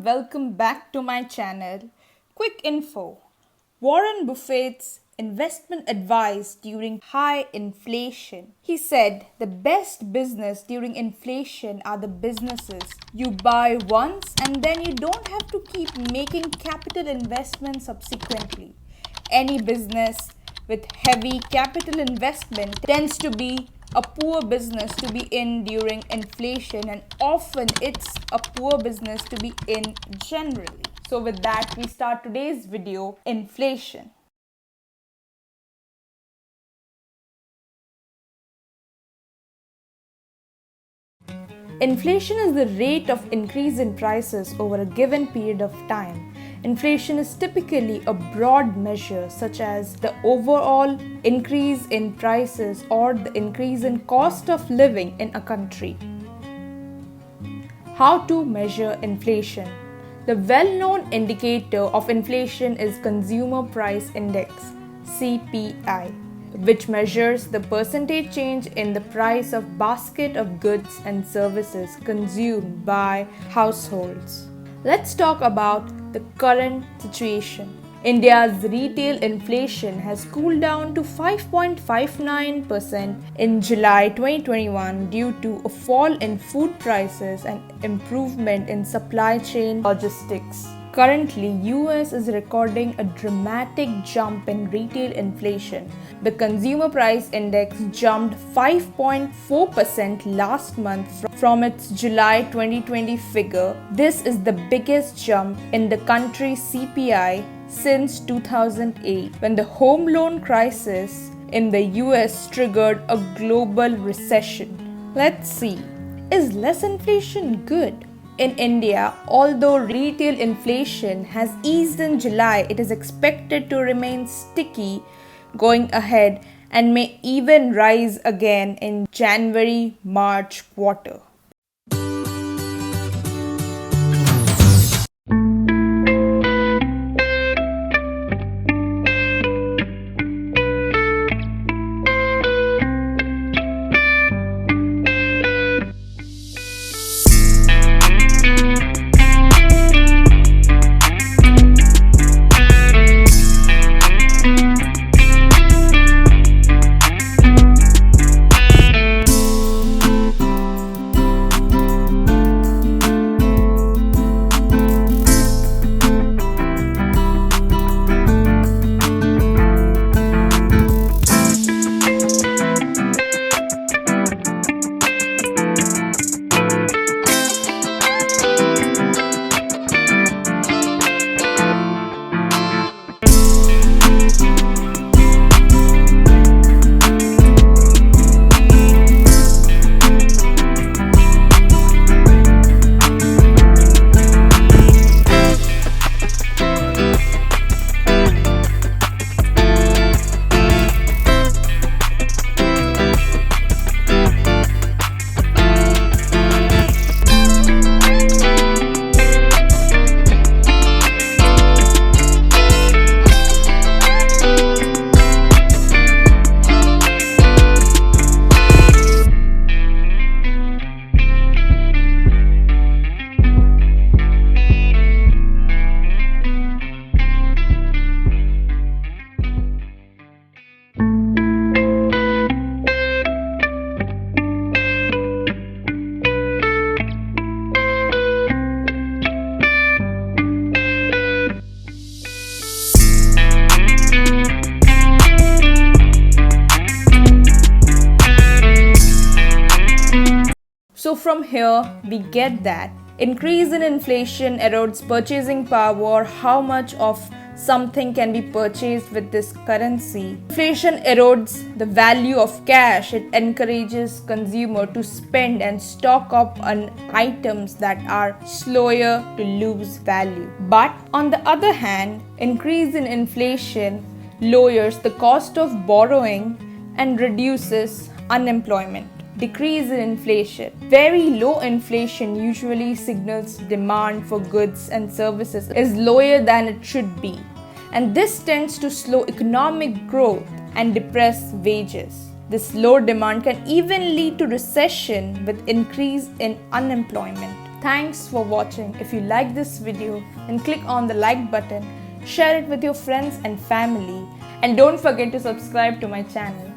welcome back to my channel. Quick info. Warren Buffett's investment advice during high inflation. He said the best business during inflation are the businesses you buy once and then you don't have to keep making capital investments subsequently. Any business with heavy capital investment tends to be a poor business to be in during inflation, and often it's a poor business to be in generally. So with that, we start today's video, inflation. Inflation is the rate of increase in prices over a given period of time. Inflation is typically a broad measure such as the overall increase in prices or the increase in cost of living in a country. How to measure inflation? The well-known indicator of inflation is Consumer Price Index, CPI, which measures the percentage change in the price of basket of goods and services consumed by households. Let's talk about the current situation. India's retail inflation has cooled down to 5.59% in July 2021 due to a fall in food prices and improvement in supply chain logistics. Currently, US is recording a dramatic jump in retail inflation. The Consumer Price Index jumped 5.4% last month from its July 2020 figure. This is the biggest jump in the country's CPI since 2008, when the home loan crisis in the US triggered a global recession. Let's see, is less inflation good? In India, although retail inflation has eased in July, it is expected to remain sticky going ahead and may even rise again in January-March quarter. So from here, we get that increase in inflation erodes purchasing power, how much of something can be purchased with this currency. Inflation erodes the value of cash. It encourages consumer to spend and stock up on items that are slower to lose value. But on the other hand, increase in inflation lowers the cost of borrowing and reduces unemployment. Decrease in inflation. Very low inflation usually signals demand for goods and services is lower than it should be, and this tends to slow economic growth and depress wages. This low demand can even lead to recession with increase in unemployment. Thanks for watching. If you like this video, then click on the like button, share it with your friends and family, and don't forget to subscribe to my channel.